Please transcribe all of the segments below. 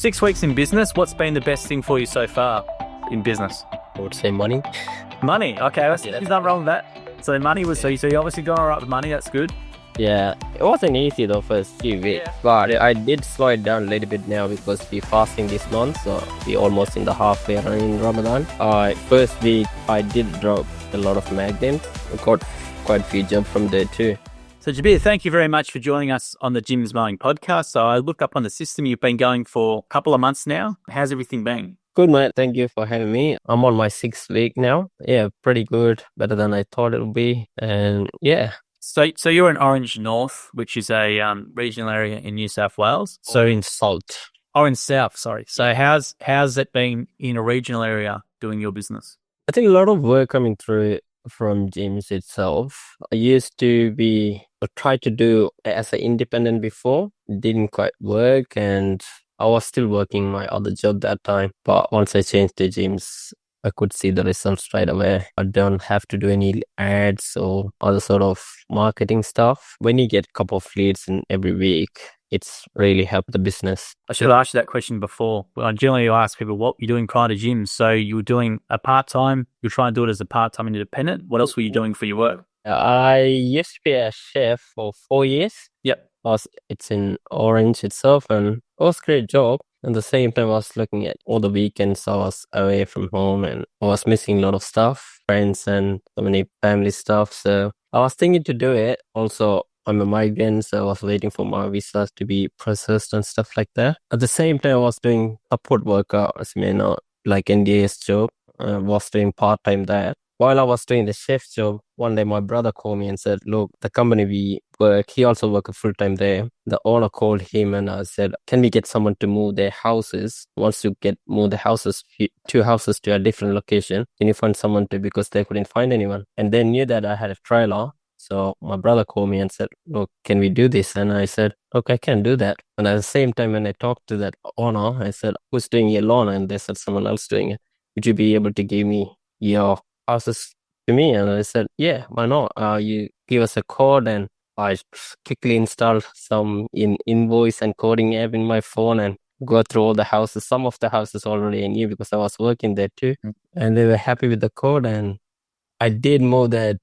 6 weeks in business, what's been the best thing for you so far in business? I would say money. Money, okay, there's nothing wrong with that. So money was, so you obviously going all right with money, that's good. Yeah, it wasn't easy though first few weeks, but I did slow it down a little bit now because we're fasting this month, so we're almost in the halfway in Ramadan. First week I did drop a lot of magnets. I got quite a few jobs from there too. So Jabir, thank you very much for joining us on the Jim's Mowing podcast. So I looked up on the system, you've been going for a couple of months now. How's everything been? Good, mate. Thank you for having me. I'm on my 6th week now. Yeah, pretty good. Better than I thought it would be. And yeah. So you're in Orange North, which is a regional area in New South Wales. So in Salt. Orange South, sorry. So how's it been in a regional area doing your business? I think a lot of work coming through from Jim's itself. I used to try to do as an independent before. It didn't quite work, and I was still working my other job that time. But once I changed to Jim's, I could see the results straight away. I don't have to do any ads or other sort of marketing stuff. When you get a couple of leads in every week, it's really helped the business. I should have asked you that question before. Well, I generally ask people what you're doing prior to Jim. So you were doing a part-time, you're trying to do it as a part-time independent. What else were you doing for your work? I used to be a chef for 4 years. Yep. It's in Orange itself, and it was a great job. At the same time, I was looking at all the weekends I was away from home, and I was missing a lot of stuff, friends and so many family stuff. So I was thinking to do it. Also, I'm a migrant, so I was waiting for my visas to be processed and stuff like that. At the same time, I was doing support work, as you may know, like NDA's job. I was doing part-time there. While I was doing the chef job, one day my brother called me and said, look, the company we work, he also works full-time there. The owner called him and I said, can we get someone to move their houses? Once you move the houses, 2 houses to a different location, can you find someone to, because they couldn't find anyone. And they knew that I had a trailer. So my brother called me and said, look, can we do this? And I said, okay, I can do that. And at the same time, when I talked to that owner, I said, who's doing your loan? And they said, someone else doing it. Would you be able to give me your houses to me? And I said, yeah, why not? You give us a code, and I quickly installed some invoice and coding app in my phone and go through all the houses. Some of the houses already I knew because I was working there too. And they were happy with the code, and I did move that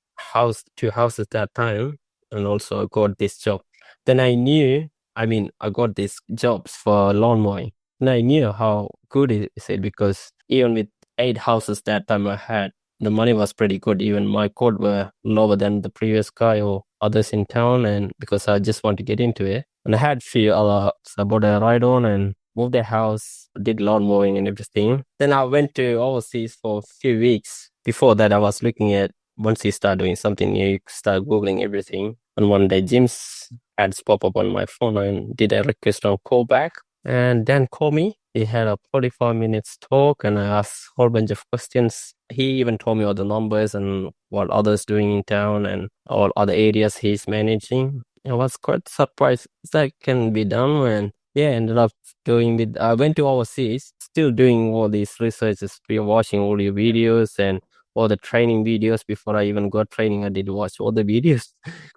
2 houses that time, and also got this job. Then I got these jobs for lawn mowing, and I knew how good it is because even with 8 houses that time I had, the money was pretty good. Even my quote were lower than the previous guy or others in town, and because I just want to get into it. And I had few other, so I bought a ride-on and moved the house, did lawn mowing and everything. Then I went to overseas for a few weeks. Before that, I was looking at, once you start doing something new, you start Googling everything. And one day, Jim's ads pop up on my phone and did a request on callback. And Dan called me. He had a 45 minutes talk, and I asked a whole bunch of questions. He even told me all the numbers and what others doing in town and all other areas he's managing. I was quite surprised that can be done. And yeah, ended up I went to overseas, still doing all these researches, watching all your videos and all the training videos. Before I even got training, I did watch all the videos.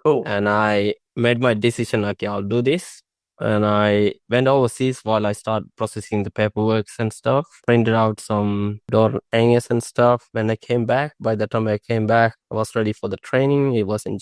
Cool. And I made my decision, okay, I'll do this. And I went overseas while I started processing the paperwork and stuff, printed out some door hangers and stuff. When I came back, by the time I came back, I was ready for the training. It was in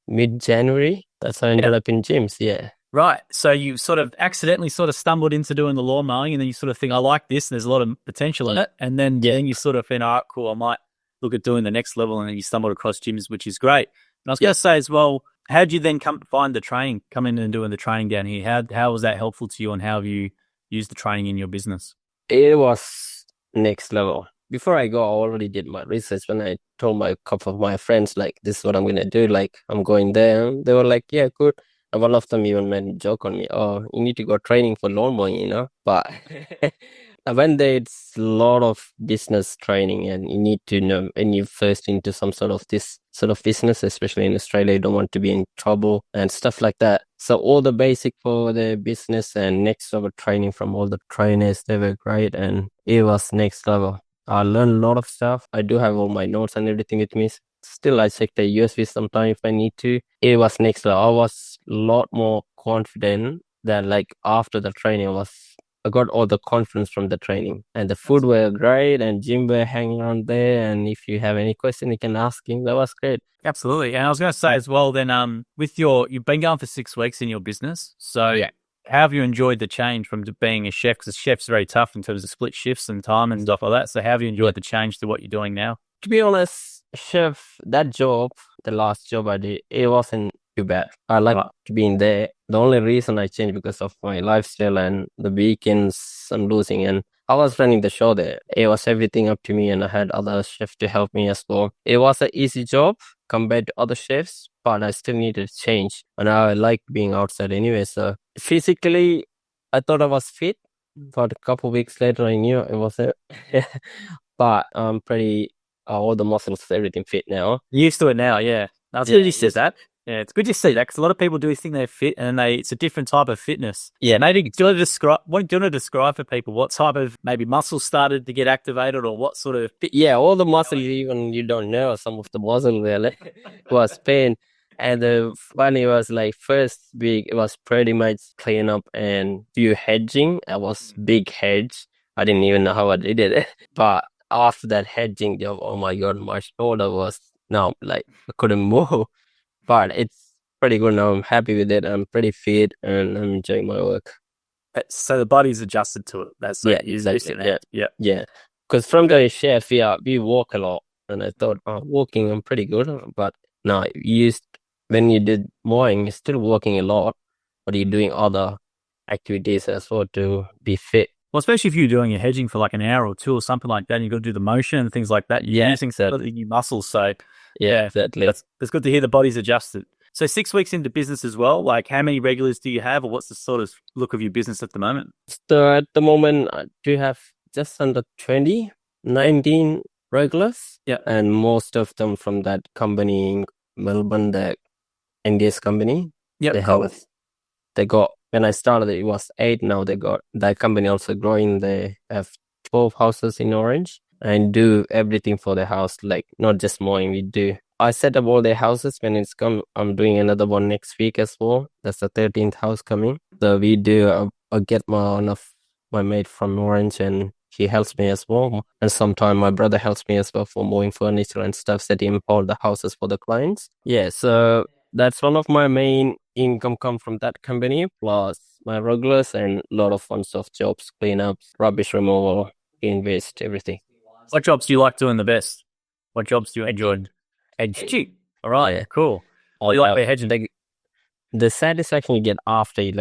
mid-January. That's how I ended up in Jim's, yeah. Right. So you sort of accidentally stumbled into doing the lawn mowing, and then you sort of think, I like this, and there's a lot of potential in it. And then you sort of think, all right, cool, I might look at doing the next level, and then you stumbled across Jim's, which is great. And I was going to say as well, how did you then come in and doing the training down here? How was that helpful to you, and how have you used the training in your business? It was next level. Before I go, I already did my research. When I told a couple of my friends, like, this is what I'm going to do, like, I'm going there, they were like, yeah, good. And one of them even made a joke on me, oh, you need to go training for lawn mowing, But when it's a lot of business training, and you need to know, when you first into some sort of this sort of business, especially in Australia, you don't want to be in trouble and stuff like that. So all the basic for the business and next level training from all the trainers, they were great, and it was next level. I learned a lot of stuff. I do have all my notes and everything with me. Still, I check the USB sometime if I need to. It was next level. I was a lot more confident that, like, after the training, I was I got all the confidence from the training, and the food were great, and Jim were hanging around there. And if you have any question, you can ask him. That was great. Absolutely. And I was going to say as well, then, you've been going for 6 weeks in your business. So how have you enjoyed the change from being a chef? Because a chef's very tough in terms of split shifts and time and stuff like that. So how have you enjoyed the change to what you're doing now? To be honest, chef, that job, the last job I did, it wasn't too bad. I like to be in there. The only reason I changed because of my lifestyle and the weekends I'm losing. And I was running the show there. It was everything up to me, and I had other chefs to help me as well. It was an easy job compared to other chefs, but I still needed to change. And I like being outside anyway. So physically, I thought I was fit. But a couple of weeks later, I knew it wasn't. But I'm pretty, all the muscles, everything fit now. You're used to it now, yeah. That's good you said that. Yeah, it's good to see that because a lot of people do think they're fit and it's a different type of fitness. Yeah. Maybe do you want to describe for people what type of maybe muscles started to get activated or what sort of fit? Yeah, all the muscles even you don't know, some of the muscle there was pain. And the funny was like first week it was pretty much clean up and few hedging. I was big hedge. I didn't even know how I did it. But after that hedging job, oh my god, my shoulder was now like I couldn't move. But it's pretty good now. I'm happy with it. I'm pretty fit and I'm enjoying my work. So the body's adjusted to it. That's exactly. Yeah. Because from the chef, we walk a lot, and I thought, walking I'm pretty good. But now when you did mowing, you're still walking a lot, but you're doing other activities as well to be fit. Well, especially if you're doing your hedging for like an hour or two or something like that, and you've got to do the motion and things like that. You're using your muscles. So exactly. That's good to hear the body's adjusted. So 6 weeks into business as well, like how many regulars do you have or what's the sort of look of your business at the moment? So at the moment, I do have just under 19 regulars. Yeah. And most of them from that company in Melbourne, the NDS company. Yeah. They got, when I started, it was 8. Now they got, that company also growing. They have 12 houses in Orange and do everything for the house, like not just mowing. I set up all their houses when it's come. I'm doing another one next week as well. That's the 13th house coming. So we do, I get one of my mate from Orange and he helps me as well. And sometimes my brother helps me as well for moving furniture and stuff, setting up all the houses for the clients. Yeah, so that's one of my main income come from that company, plus my regulars and a lot of fun stuff, jobs, cleanups, rubbish removal, clean waste, everything. What jobs do you like doing the best? What jobs do you enjoy? Hedging. All right, yeah. Cool. You like hedging? The satisfaction you get after you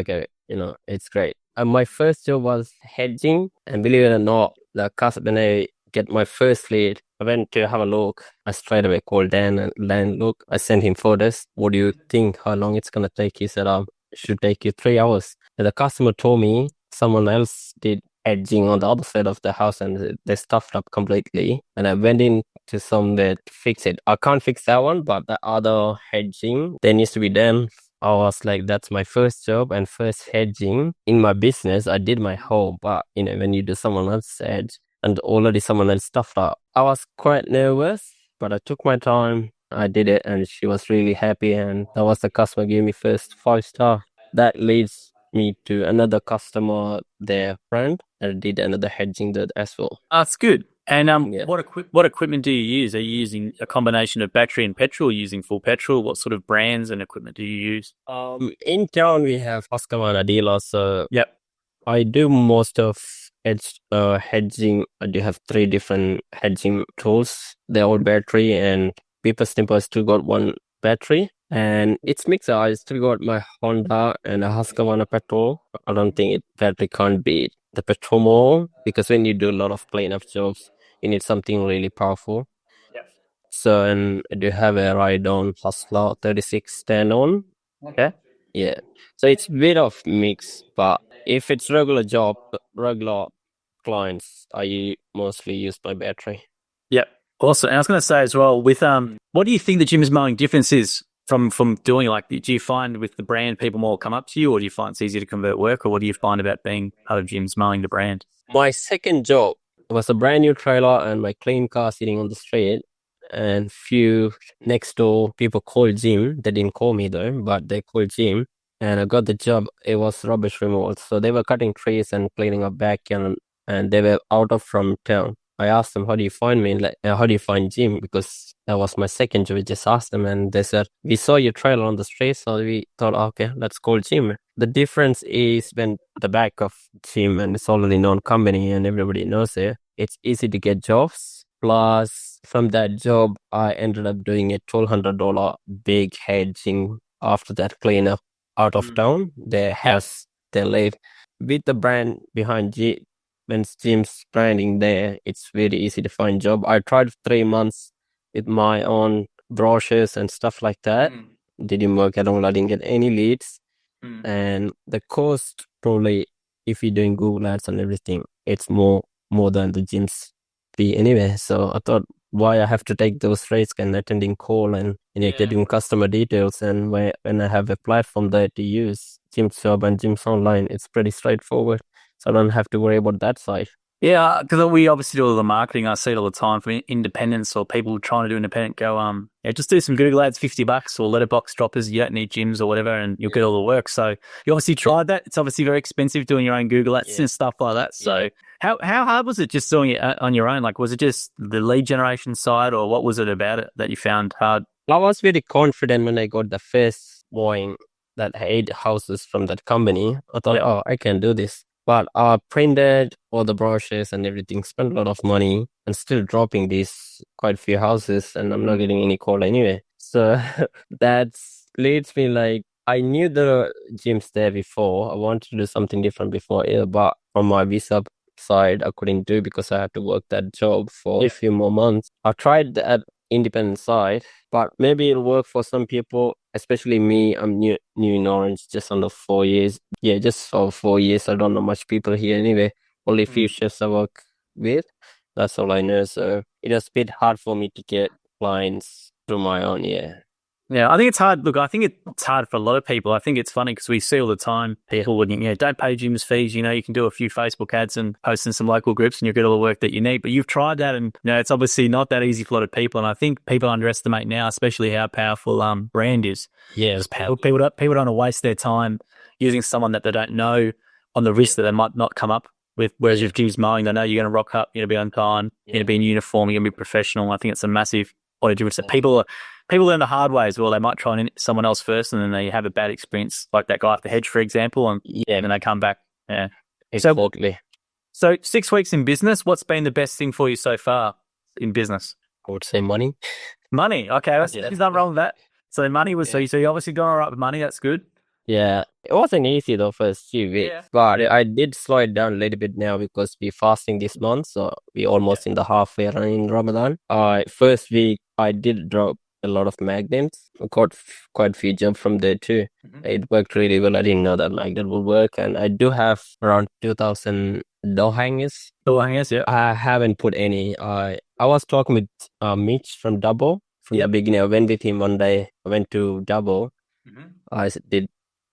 it's great. My first job was hedging, and believe it or not, when I get my first lead, I went to have a look. I straight away called Dan and look. I sent him photos. What do you think? How long it's gonna take? He said, it should take you 3 hours. And the customer told me someone else did hedging on the other side of the house and they stuffed up completely. And I went in to somewhere to fix it. I can't fix that one, but the other hedging, there needs to be done. I was like, that's my first job and first hedging in my business. I did my home, but when you do someone else's hedge and already someone else stuffed up, I was quite nervous, but I took my time. I did it and she was really happy. And that was the customer gave me first 5-star. That leads me to another customer, their friend, and did another hedging that as well. That's good. And what equipment do you use? Are you using a combination of battery and petrol? Are you using full petrol? What sort of brands and equipment do you use? In town we have Husqvarna dealers. So yep. I do most of hedging. I do have 3 different hedging tools. They're all battery, and Paper Snipper still got 1 battery. And it's mixed. I still got my Honda and a Husqvarna petrol. I don't think battery can't beat the petrol more, because when you do a lot of cleanup jobs, you need something really powerful. Yep. So, and I do have a ride-on Hustler 36 stand-on. Okay. Yeah. So it's a bit of mix, but if it's regular clients, I mostly use my battery. Yep. Awesome. And I was going to say as well, with what do you think the Jim's Mowing difference is from doing, like, do you find with the brand people more come up to you, or do you find it's easier to convert work, or what do you find about being part of Jim's Mowing, the brand? My second job was a brand new trailer and my clean car sitting on the street, and few next door people called Jim. They didn't call me though, but they called Jim. and I got the job. It was rubbish removal. So they were cutting trees and cleaning up backyard, and they were out of from town. I asked them, how do you find me? Like, how do you find Jim? Because that was my second job. I just asked them, and they said, we saw your trailer on the street, so we thought, okay, let's call Jim. The difference is when the back of Jim, and it's already known company and everybody knows it, it's easy to get jobs. Plus, from that job, I ended up doing a $1,200 big hedging after that cleanup out of town. Their house, they live with the brand behind G. When Jim's branding there, it's very easy to find job. I tried 3 months with my own brochures and stuff like that. Didn't work at all. I didn't get any leads. And the cost probably, if you're doing Google ads and everything, it's more than the Jim's fee anyway. So I thought, why I have to take those risks and attending call and getting customer details, and when I have a platform there to use, Jim's Job and Jim's Online, it's pretty straightforward. So I don't have to worry about that side. Yeah, because we obviously do all the marketing. I see it all the time from independents or people trying to do independent. Go, just do some Google ads, $50 or letterbox droppers. You don't need gyms or whatever, and you'll get all the work. So you obviously tried that. It's obviously very expensive doing your own Google ads and stuff like that. So how hard was it just doing it on your own? Like, was it just the lead generation side, or what was it about it that you found hard? I was very confident when I got the first Mowing that 8 houses from that company. I thought, oh, I can do this. But I printed all the brochures and everything, spent a lot of money, and still dropping these quite few houses, and I'm not getting any call anyway. So that leads me like, I knew the gyms there before. I wanted to do something different before, but from my visa side, I couldn't do because I had to work that job for a few more months. I tried that independent side, but maybe it'll work for some people, especially me. I'm new in Orange, just under 4 years. Yeah, just for 4 years. I don't know much people here anyway. Only few chefs I work with. That's all I know. So it was a bit hard for me to get clients through my own. Yeah, I think it's hard. Look, I think it's hard for a lot of people. I think it's funny because we see all the time people wouldn't, don't pay gyms fees. You can do a few Facebook ads and post in some local groups and you'll get all the work that you need. But you've tried that, and it's obviously not that easy for a lot of people. And I think people underestimate now, especially how powerful brand is. Yeah, people don't want to waste their time using someone that they don't know on the risk that they might not come up with. Whereas if Jim's Mowing, they know you're going to rock up, you're going to be on time, you're going to be in uniform, you're going to be professional. I think it's a massive point of difference. People learn the hard way as well. They might try and someone else first, and then they have a bad experience, like that guy at the hedge, for example, and then they come back. Yeah, exactly. So 6 weeks in business, what's been the best thing for you so far in business? I would say money. Money, okay, there's nothing wrong with that. So money was so you obviously got all right with money. That's good. Yeah, it wasn't easy though first few weeks, but I did slow it down a little bit now because we're fasting this month, so we're almost in the halfway run in Ramadan. First week I did drop a lot of magnets. I got quite a few jobs from there too. It worked really well. I didn't know that magnet would work, and I do have around 2,000 door hangers. Door hangers, yeah. I haven't put any. I was talking with Mitch from Double from the beginning. I went with him one day. I went to Double. I did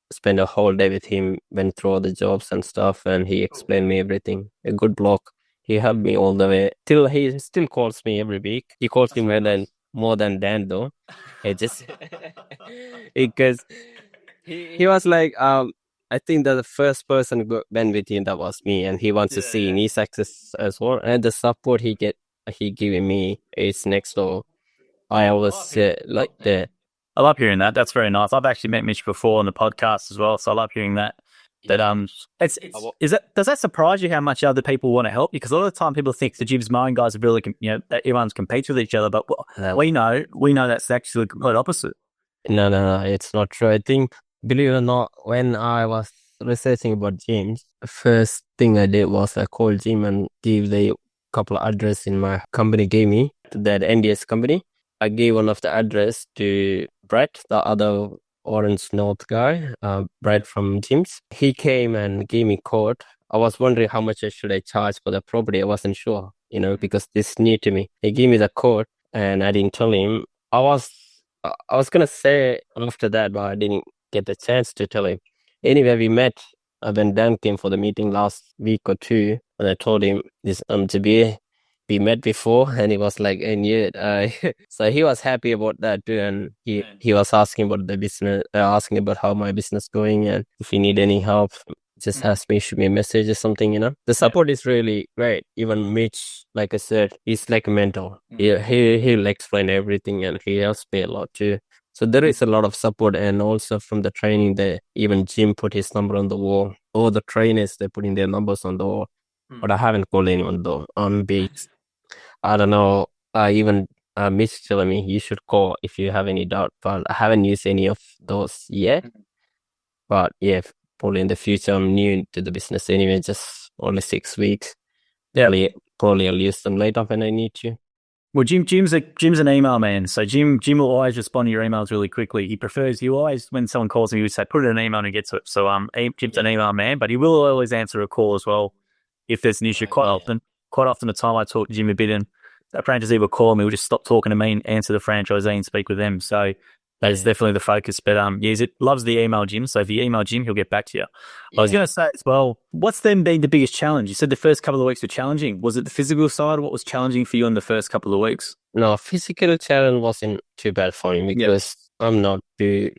spend a whole day with him, went through all the jobs and stuff, and he explained me everything. A good bloke. He helped me all the way. Till he still calls me every week. He calls me more than Dan though. It just because he was like, I think that the first person went with him, that was me, and he wants to see me success as well. And the support he giving me is next door. I always like that. I love hearing that. That's very nice. I've actually met Mitch before on the podcast as well, so I love hearing that. But does that surprise you how much other people want to help you? Because a lot of the time people think the Jim's Mowing guys are really, that everyone's competes with each other, but we know that's actually the complete opposite. No, it's not true. I think, believe it or not, when I was researching about gyms, the first thing I did was I called Jim and gave the couple of address in my company gave me, that NDS company. I gave one of the address to Brett, the other Orange North guy, Brett from Jim's. He came and gave me code. I was wondering how much should I charge for the property. I wasn't sure, because this is new to me. He gave me the code and I didn't tell him. I was going to say after that, but I didn't get the chance to tell him. Anyway, we met when Dan came for the meeting last week or two, and I told him, this Jabir, we met before, and he was like, I knew it. So he was happy about that too, and he was asking about the business, asking about how my business going, and if you need any help, just ask me, shoot me a message or something. The support is really great. Even Mitch, like I said, he's like a mentor. He'll explain everything, and he helps me a lot too. So there is a lot of support, and also from the training there, even Jim put his number on the wall. All the trainers, they're putting their numbers on the wall. But I haven't called anyone though. I don't know. Even Mitch telling me you should call if you have any doubt, but I haven't used any of those yet. But yeah, probably in the future. I'm new to the business anyway, just only 6 weeks. Probably I'll use them later when I need to. Well, Jim's an email man, so Jim will always respond to your emails really quickly. He always, when someone calls him, he would say, put it in an email and get to it. So Jim's an email man, but he will always answer a call as well if there's an issue. Quite often the time I talk to Jim a bit, and a franchisee will call me, we'll just stop talking to me and answer the franchisee and speak with them. So that is definitely the focus. But he loves the email Jim. So if you email Jim, he'll get back to you. I was going to say as well, what's then been the biggest challenge? You said the first couple of weeks were challenging. Was it the physical side? What was challenging for you in the first couple of weeks? No, physical challenge wasn't too bad for me because I'm not too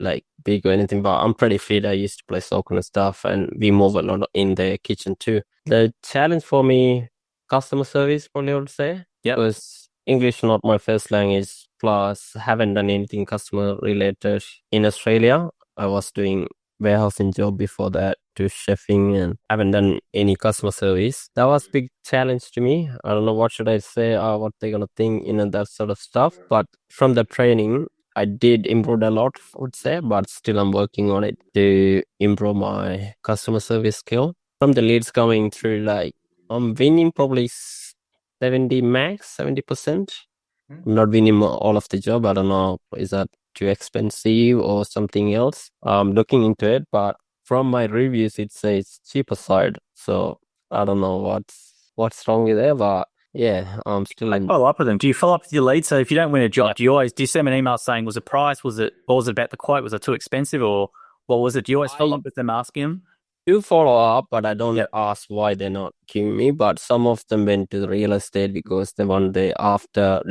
big or anything, but I'm pretty fit. I used to play soccer and stuff, and we move a lot in the kitchen too. The challenge for me, customer service, probably I would say. Because English not my first language. Plus, haven't done anything customer related in Australia. I was doing warehousing job before that to chefing, and haven't done any customer service. That was big challenge to me. I don't know what should I say or what they're gonna think, that sort of stuff. But from the training, I did improve a lot, I would say, but still I'm working on it to improve my customer service skill. From the leads coming through, I'm winning probably 70%. I'm not winning all of the job. I don't know, is that too expensive or something else? I'm looking into it, but from my reviews, it says cheaper side. So I don't know what's wrong with it, but yeah, I'm still. Follow up with them. Do you follow up with your lead? So if you don't win a job, do you send them an email saying, was it price? What was it about the quote? Was it too expensive, or what was it? Do you always follow up with them asking them? Do follow up, but I don't ask why they're not giving me. But some of them went to the real estate because they want the after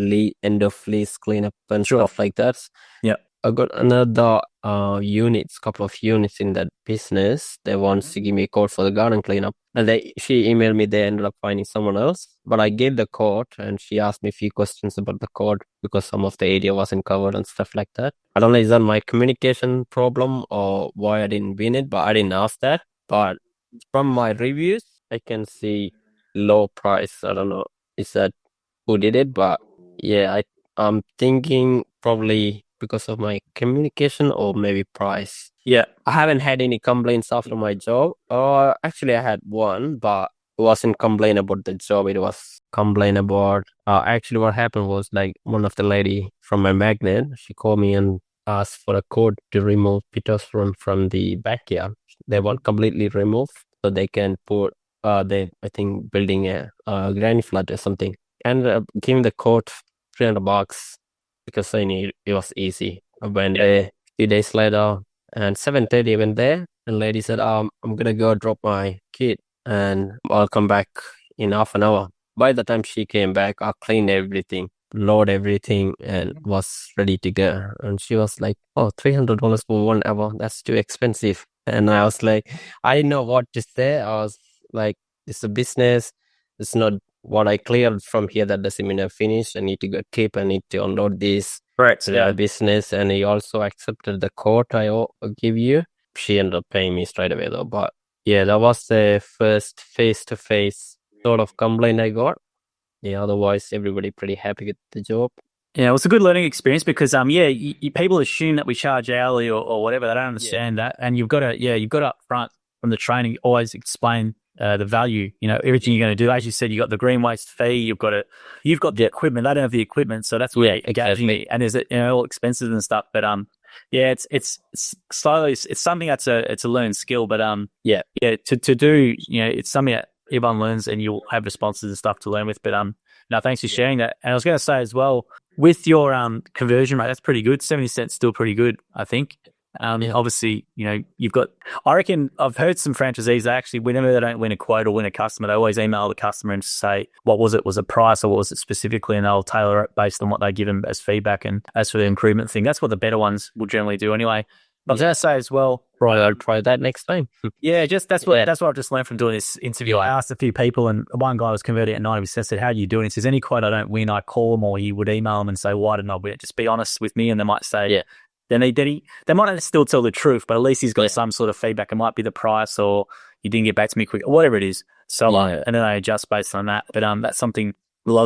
end of lease cleanup and stuff like that. Yeah, I got another couple of units in that business. They want to give me a code for the garden cleanup, and she emailed me. They ended up finding someone else, but I gave the code, and she asked me a few questions about the code because some of the area wasn't covered and stuff like that. I don't know, is that my communication problem or why I didn't win it, but I didn't ask that. But from my reviews, I can see low price. I don't know, is that who did it? But yeah, I'm thinking probably because of my communication or maybe price. Yeah, I haven't had any complaints after my job. Actually, I had one, but it wasn't complain about the job. It was complain about. Actually, what happened was one of the lady from my magnet. She called me and asked for a code to remove pittosporum from the backyard. They want completely removed so they can put I think building a granny flat or something. And giving the code $300 because I knew it was easy. I went there a few days later, and 7:30 I went there, and lady said, I'm gonna go drop my kid and I'll come back in half an hour. By the time she came back, I cleaned everything, load everything, and was ready to go. And she was like, oh, $300 for 1 hour, that's too expensive. And I was like, I didn't know what to say. I was like, it's a business. It's not what I cleared from here. That doesn't mean I finished. I need to go keep. I need to unload this. Correct. Yeah. Business. And he also accepted the quote I give you. She ended up paying me straight away though. But yeah, that was the first face-to-face sort of complaint I got. Yeah, otherwise everybody pretty happy with the job. Yeah, it was a good learning experience because people assume that we charge hourly or whatever. They don't understand that, and you've got to up front from the training always explain the value. Everything you're going to do. As you said, you got the green waste fee. You've got the equipment. They don't have the equipment, so that's what engaging me. And is it all expenses and stuff? But it's slowly. It's something it's a learned skill. But to do it's something that everyone learns, and you'll have responses and stuff to learn with. But no, thanks for sharing that. And I was going to say as well, with your conversion rate, that's pretty good. 70% still pretty good, I think. Obviously, you've got, I reckon I've heard some franchisees, they actually, whenever they don't win a quote or win a customer, they always email the customer and say, what was it? Was it price or what was it specifically? And they'll tailor it based on what they give them as feedback. And as for the improvement thing, that's what the better ones will generally do anyway. I was going to say as well, Right, I'll try that next time. that's what I've just learned from doing this interview. I asked a few people, and one guy was converting at 90%. Said, "How do you do it?" He says, "Any quote I don't win, I call them, or he would email them and say, why didn't I win it? Just be honest with me." And they might say, Then they might not still tell the truth, but at least he's got some sort of feedback. It might be the price, or you didn't get back to me quick, or whatever it is. So, and then they adjust based on that. But that's something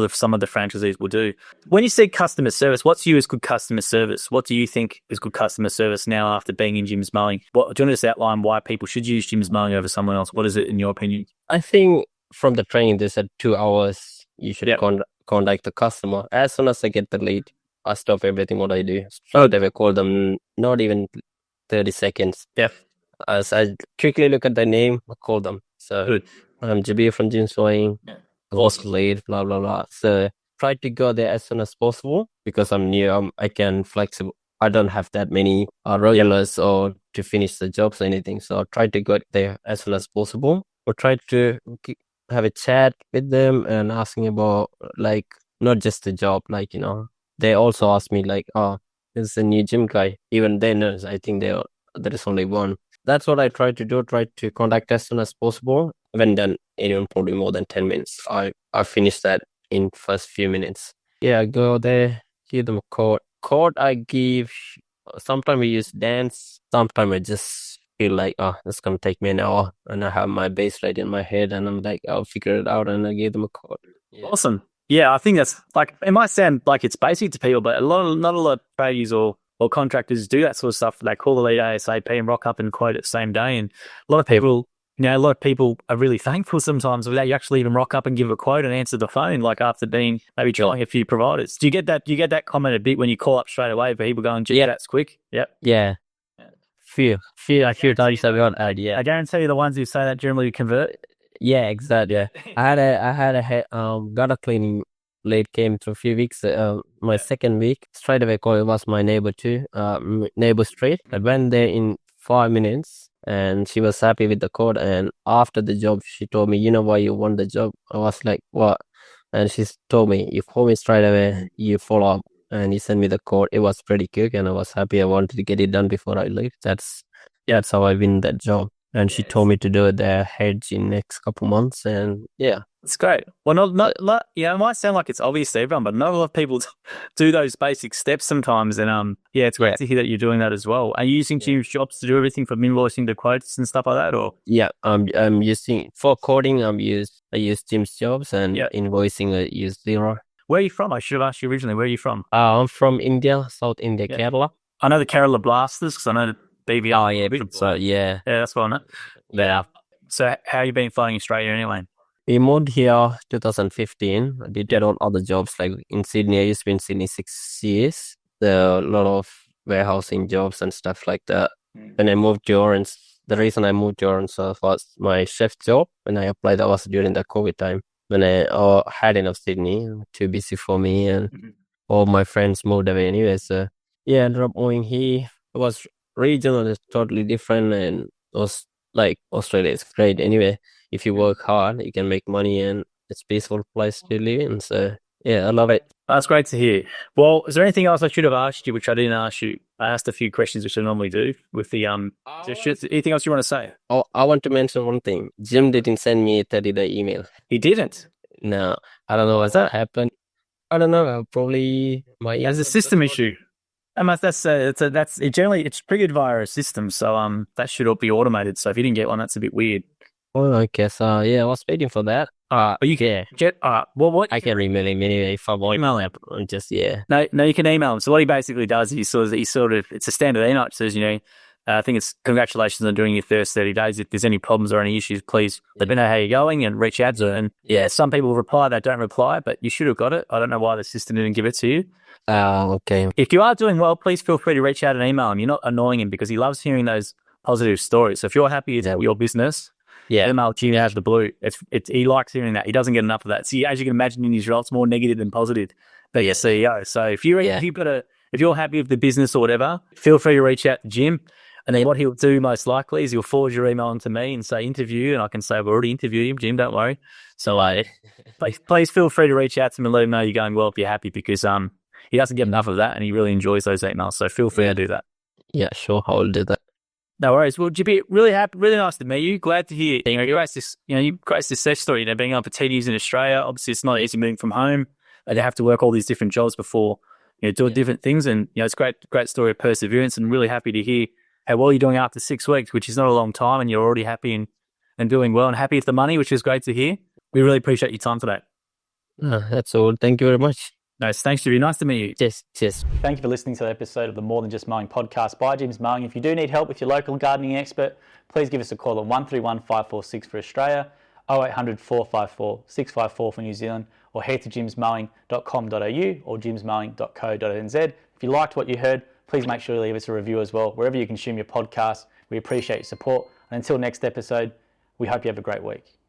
some of the franchisees will do. When you say customer service, what's you as good customer service? What do you think is good customer service now after being in Jim's Mowing? Do you want to just outline why people should use Jim's Mowing over someone else? What is it in your opinion? I think from the training, they said 2 hours, you should contact the customer. As soon as I get the lead, I stop everything what I do. Straight away call them, not even 30 seconds. As I quickly look at the name, I call them. So I'm Jabir from Jim's Mowing. Was late, blah, blah, blah. So try to go there as soon as possible because I'm new. I can flexible. I don't have that many regulars or to finish the jobs or anything. So try to go there as soon as possible or try to have a chat with them and asking about not just the job, they also ask me there's a new gym guy. Even they know, I think there is only one. That's what I try to do. Try to contact as soon as possible. I haven't done anyone probably more than 10 minutes. I finished that in first few minutes. I go there, give them a code. Code I give, sometimes we use dance. Sometimes I just feel it's going to take me an hour. And I have my bass right in my head and I'm I'll figure it out and I give them a code. Awesome. I think that's it might sound like it's basic to people, but not a lot of tradies or contractors do that sort of stuff. They call the lead ASAP and rock up and quote it the same day. And a lot of people, are really thankful sometimes without you actually even rock up and give a quote and answer the phone, after being maybe trying a few providers. Do you get that comment a bit when you call up straight away? People going, "Gee, that's quick." Yep. Yeah. Few times I've got idea. I guarantee you the ones who say that generally convert. Yeah, exactly. Yeah. I got a cleaning late came through a few weeks. My second week, straight away call. It was my neighbor too. Neighbor street. I went there in 5 minutes, and she was happy with the code. And after the job, she told me, "You know why you won the job?" I was like, "What?" And she told me, "You call me straight away. You follow up." And he sent me the code. It was pretty quick, and I was happy. I wanted to get it done before I leave. That's how I win that job. And she told me to do their hedge in next couple months, and it's great. Well, not it might sound like it's obvious to everyone, but not a lot of people do those basic steps sometimes. And it's great to hear that you're doing that as well. Are you using Jim's Jobs to do everything from invoicing to quotes and stuff like that, or? I'm using for coding. I use Jim's Jobs, and invoicing I use Xero. Where are you from? I should have asked you originally. Where are you from? I'm from India, South India, Kerala. I know the Kerala Blasters because I know the BBL. Oh yeah, so that's what I know. Yeah. So how you been flying Australia anyway? We moved here 2015. I did all other jobs in Sydney. I used to be in Sydney 6 years. There are a lot of warehousing jobs and stuff like that. When I moved to Orange, the reason I moved to Orange was my chef job. When I applied, that was during the COVID time. When I had enough Sydney, too busy for me, and all my friends moved away anyway. So I ended up moving here. It was regional, it's totally different, and it was Australia is great anyway. If you work hard, you can make money, and it's a peaceful place to live in. So I love it. That's great to hear. Well, is there anything else I should have asked you which I didn't ask you? I asked a few questions which I normally do with the anything else you want to say? Oh, I want to mention one thing. Jim didn't send me a 30-day email. He didn't? No, I don't know. Has that happened? I don't know. Probably my There's a system issue. It's triggered via a system, so that should all be automated. So if you didn't get one, that's a bit weird. Oh, okay. So I was waiting for that. But you can get what I can email him anyway if I want. Email him. Just No, you can email him. So what he basically does is he sort of it's a standard email. It says, I think it's congratulations on doing your first 30 days. If there's any problems or any issues, please let me know how you're going and reach out to it. And some people reply, they don't reply, but you should have got it. I don't know why the system didn't give it to you. Okay. If you are doing well, please feel free to reach out and email him. You're not annoying him because he loves hearing those positive stories. So if you're happy with your business, email Jim out of the blue. He likes hearing that. He doesn't get enough of that. See, as you can imagine in Israel, it's more negative than positive. But your CEO. So if you've got if you're happy with the business or whatever, feel free to reach out to Jim. And then what he'll do most likely is he'll forward your email on to me and say interview, and I can say I've already interviewed him, Jim, don't worry. So please feel free to reach out to him and let him know you're going well if you're happy, because he doesn't get enough of that and he really enjoys those emails. So feel free to do that. Yeah, sure, I'll do that. No worries. Well, Jabir, really happy, really nice to meet you. Glad to hear your great success story. Being up for 10 years in Australia. Obviously, it's not easy moving from home. They have to work all these different jobs before doing different things. And it's great story of perseverance. And really happy to hear how well you're doing after 6 weeks, which is not a long time, and you're already happy and doing well and happy with the money, which is great to hear. We really appreciate your time today. That's all. Thank you very much. Nice. Thanks, Jabir. Nice to meet you. Cheers. Thank you for listening to the episode of the More Than Just Mowing podcast by Jim's Mowing. If you do need help with your local gardening expert, please give us a call on 131 546 for Australia, 0800 454 654 for New Zealand, or head to jimsmowing.com.au or jimsmowing.co.nz. If you liked what you heard, please make sure you leave us a review as well, wherever you consume your podcast. We appreciate your support. And until next episode, we hope you have a great week.